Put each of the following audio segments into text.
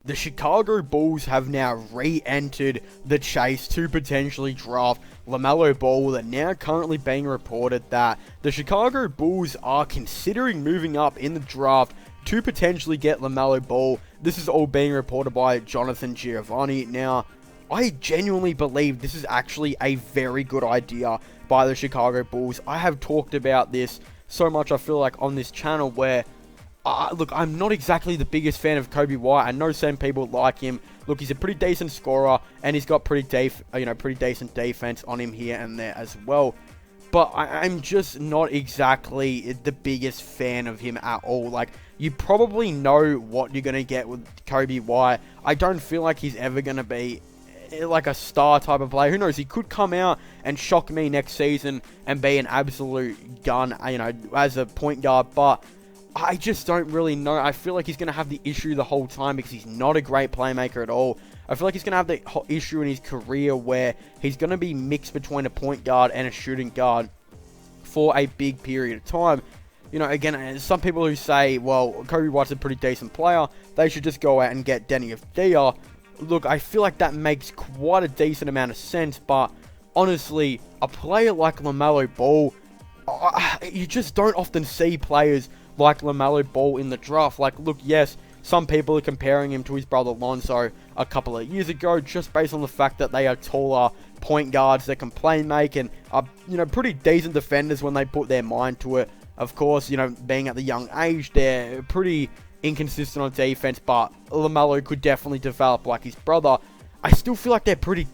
the Chicago Bulls have now re-entered the chase to potentially draft Lamelo Ball, and now currently being reported that the Chicago Bulls are considering moving up in the draft to potentially get Lamelo Ball. This is all being reported by Jonathan Giovanni. Now, I genuinely believe this is actually a very good idea by the Chicago Bulls. I have talked about this so much, I feel like, on this channel, where look, I'm not exactly the biggest fan of Coby White. I know some people like him. Look, he's a pretty decent scorer, and he's got pretty decent defense on him here and there as well. But I'm just not exactly the biggest fan of him at all. Like, you probably know what you're going to get with Coby White. I don't feel like he's ever going to be like a star type of player. Who knows? He could come out and shock me next season and be an absolute gun, as a point guard. But I just don't really know. I feel like he's going to have the issue the whole time because he's not a great playmaker at all. I feel like he's going to have the issue in his career where he's going to be mixed between a point guard and a shooting guard for a big period of time. Again, some people who say, well, Coby White's a pretty decent player, they should just go out and get Denny Avdija. Look, I feel like that makes quite a decent amount of sense, but honestly, a player like Lamelo Ball, you just don't often see players like Lamelo Ball in the draft. Like, look, yes, some people are comparing him to his brother Lonzo a couple of years ago, just based on the fact that they are taller point guards that can play make and are, pretty decent defenders when they put their mind to it. Of course, being at the young age, they're pretty inconsistent on defense, but Lamelo could definitely develop like his brother. I still feel like they're pretty,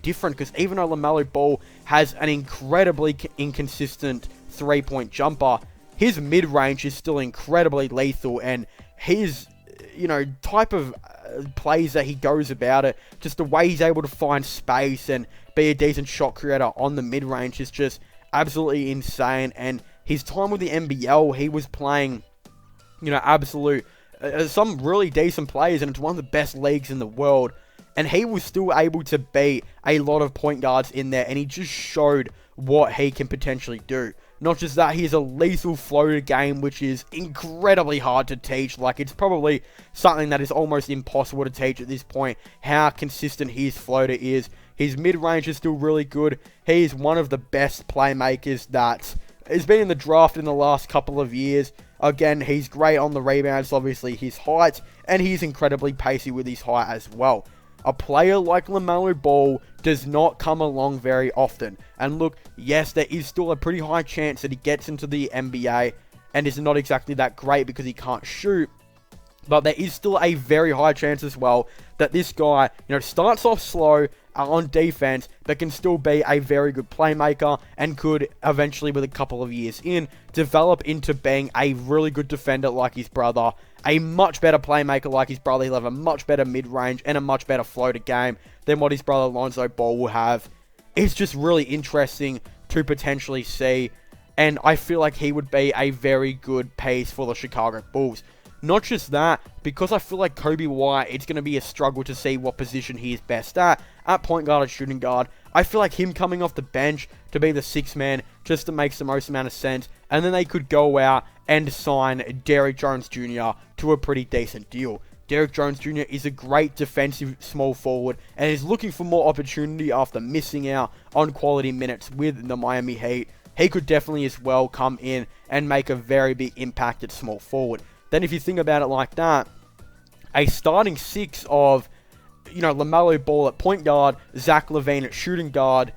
different, because even though Lamelo Ball has an incredibly inconsistent three-point jumper, his mid-range is still incredibly lethal, and his, type of plays that he goes about it, just the way he's able to find space and be a decent shot creator on the mid-range is just absolutely insane. And his time with the NBL, he was playing, some really decent players, and it's one of the best leagues in the world. And he was still able to beat a lot of point guards in there, and he just showed what he can potentially do. Not just that, he has a lethal floater game, which is incredibly hard to teach. Like, it's probably something that is almost impossible to teach at this point, how consistent his floater is. His mid-range is still really good. He is one of the best playmakers that has been in the draft in the last couple of years. Again, he's great on the rebounds, obviously his height, and he's incredibly pacey with his height as well. A player like Lamelo Ball does not come along very often. And look, yes, there is still a pretty high chance that he gets into the NBA and is not exactly that great because he can't shoot. But there is still a very high chance as well that this guy, starts off slow on defense, but can still be a very good playmaker and could eventually, with a couple of years in, develop into being a really good defender like his brother, a much better playmaker like his brother. He'll have a much better mid-range and a much better floater game than what his brother Lonzo Ball will have. It's just really interesting to potentially see, and I feel like he would be a very good piece for the Chicago Bulls. Not just that, because I feel like Coby White, it's going to be a struggle to see what position he is best at point guard or shooting guard. I feel like him coming off the bench to be the sixth man just makes the most amount of sense, and then they could go out and sign Derrick Jones Jr. to a pretty decent deal. Derrick Jones Jr. is a great defensive small forward and is looking for more opportunity after missing out on quality minutes with the Miami Heat. He could definitely as well come in and make a very big impact at small forward. Then if you think about it like that, a starting six of, Lamelo Ball at point guard, Zach LaVine at shooting guard,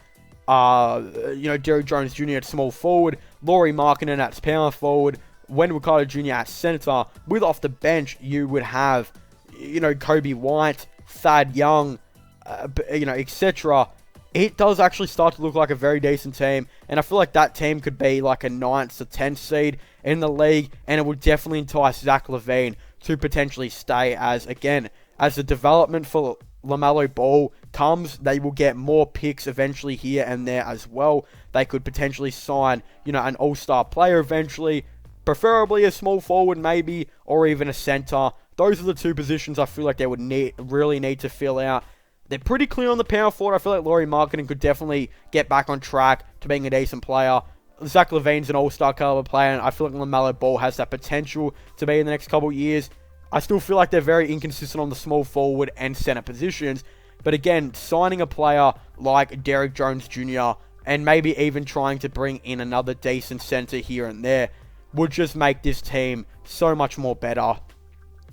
Derrick Jones Jr. at small forward, Lauri Markkanen at power forward, Wendell Carter Jr. at center. With off the bench, you would have, Coby White, Thad Young, etc. It does actually start to look like a very decent team, and I feel like that team could be like a 9th to 10th seed in the league, and it would definitely entice Zach LaVine to potentially stay as the development for Lamelo Ball comes, they will get more picks eventually here and there as well. They could potentially sign, an all-star player eventually, preferably a small forward maybe, or even a center. Those are the two positions I feel like they would really need to fill out. They're pretty clear on the power forward. I feel like Lauri Markkanen could definitely get back on track to being a decent player. Zach LaVine's an all-star caliber player, and I feel like LaMelo Ball has that potential to be in the next couple of years. I still feel like they're very inconsistent on the small forward and center positions. But again, signing a player like Derrick Jones Jr. and maybe even trying to bring in another decent center here and there would just make this team so much more better.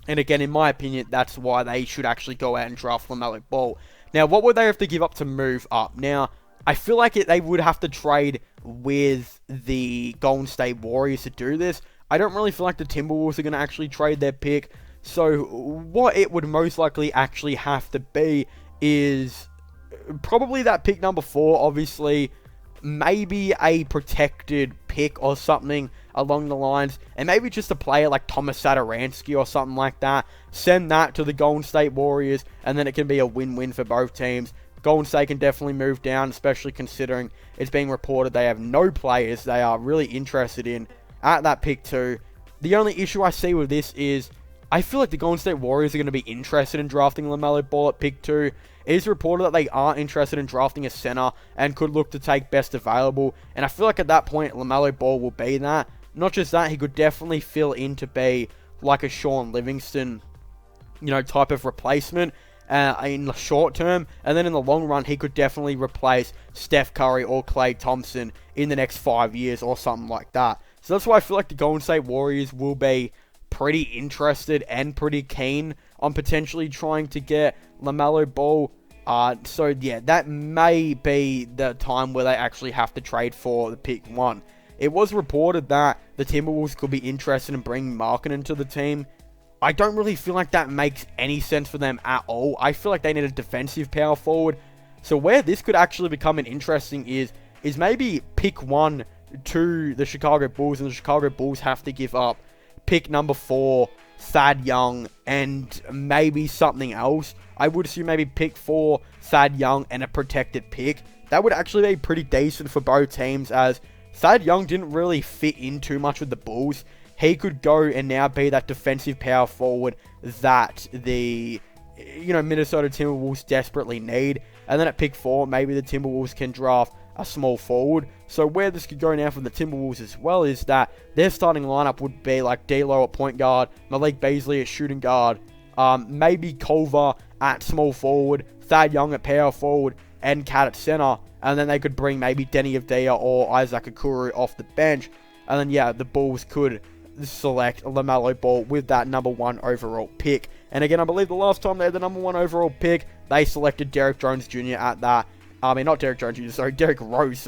And again, in my opinion, that's why they should actually go out and draft Lamelo Ball. Now, what would they have to give up to move up? Now, I feel like they would have to trade with the Golden State Warriors to do this. I don't really feel like the Timberwolves are going to actually trade their pick. So, what it would most likely actually have to be is probably that pick number 4, obviously. Maybe a protected pick or something along the lines. And maybe just a player like Thomas Satoransky or something like that. Send that to the Golden State Warriors. And then it can be a win-win for both teams. Golden State can definitely move down, especially considering it's being reported they have no players they are really interested in at that pick 2. The only issue I see with this is I feel like the Golden State Warriors are going to be interested in drafting LaMelo Ball at pick 2. It is reported that they are interested in drafting a center and could look to take best available. And I feel like at that point, LaMelo Ball will be that. Not just that, he could definitely fill in to be like a Sean Livingston, type of replacement in the short term. And then in the long run, he could definitely replace Steph Curry or Klay Thompson in the next 5 years or something like that. So that's why I feel like the Golden State Warriors will be pretty interested and pretty keen on potentially trying to get LaMelo Ball. So yeah, that may be the time where they actually have to trade for the pick 1. It was reported that the Timberwolves could be interested in bringing Markkanen to the team. I don't really feel like that makes any sense for them at all. I feel like they need a defensive power forward. So where this could actually become an interesting is maybe pick 1 to the Chicago Bulls, and the Chicago Bulls have to give up pick number 4, Thad Young, and maybe something else. I would assume maybe pick 4, Thad Young, and a protected pick. That would actually be pretty decent for both teams, as Thad Young didn't really fit in too much with the Bulls. He could go and now be that defensive power forward that the Minnesota Timberwolves desperately need. And then at pick 4, maybe the Timberwolves can draft a small forward. So where this could go now for the Timberwolves as well is that their starting lineup would be like D'Lo at point guard, Malik Beasley at shooting guard, maybe Culver at small forward, Thad Young at power forward, and Cat at center. And then they could bring maybe Denny Avdija or Isaac Okoro off the bench. And then, yeah, the Bulls could select LaMelo Ball with that number 1 overall pick. And again, I believe the last time they had the number 1 overall pick, they selected Derrick Jones Jr. at that. Not Derrick Jones Jr., sorry, Derrick Rose,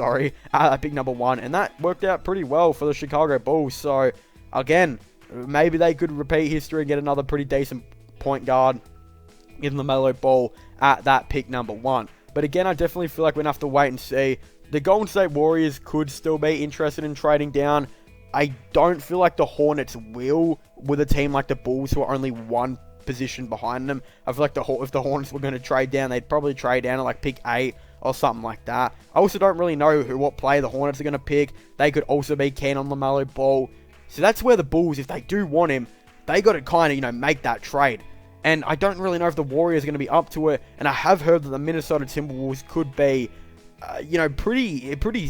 at pick number 1. And that worked out pretty well for the Chicago Bulls. So, again, maybe they could repeat history and get another pretty decent point guard in LaMelo Ball at that pick number 1. But again, I definitely feel like we're going to have to wait and see. The Golden State Warriors could still be interested in trading down. I don't feel like the Hornets will, with a team like the Bulls who are only 1 position behind them. I feel like if the Hornets were going to trade down, they'd probably trade down to like pick 8 or something like that. I also don't really know what player the Hornets are going to pick. They could also be keen on LaMelo Ball. So that's where the Bulls, if they do want him, they got to kind of, make that trade. And I don't really know if the Warriors are going to be up to it. And I have heard that the Minnesota Timberwolves could be, pretty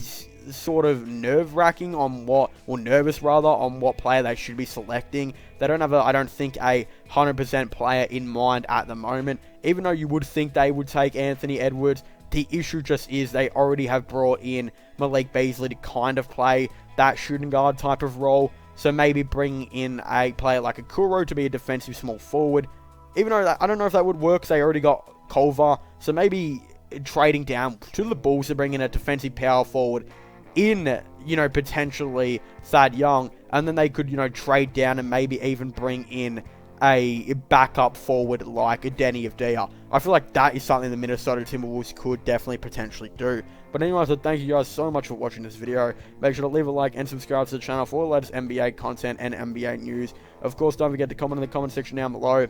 sort of nerve-wracking on nervous on what player they should be selecting. They don't have I don't think, a 100% player in mind at the moment. Even though you would think they would take Anthony Edwards, the issue just is they already have brought in Malik Beasley to kind of play that shooting guard type of role. So maybe bringing in a player like Okoro to be a defensive small forward. Even though I don't know if that would work, because they already got Culver. So maybe trading down to the Bulls to bring in a defensive power forward in, potentially Thad Young. And then they could, trade down and maybe even bring in a backup forward like a Denny Avdija. I feel like that is something the Minnesota Timberwolves could definitely potentially do. But anyways, so thank you guys so much for watching this video. Make sure to leave a like and subscribe to the channel for the latest NBA content and NBA news. Of course, don't forget to comment in the comment section down below.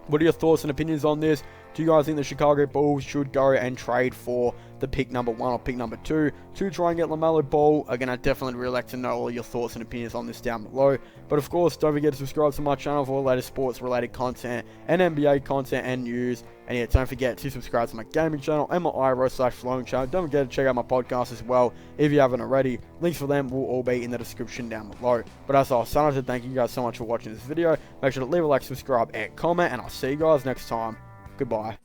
What are your thoughts and opinions on this? Do you guys think the Chicago Bulls should go and trade for the pick number 1 or pick number 2 to try and get Lamelo Ball? Again, I'd definitely really like to know all your thoughts and opinions on this down below. But of course, don't forget to subscribe to my channel for all the latest sports related content and NBA content and news. And yeah, don't forget to subscribe to my gaming channel and my IRO/flowing channel. Don't forget to check out my podcast as well if you haven't already. Links for them will all be in the description down below. But as always, I thank you guys so much for watching this video. Make sure to leave a like, subscribe, and comment, and I'll see you guys next time. Goodbye.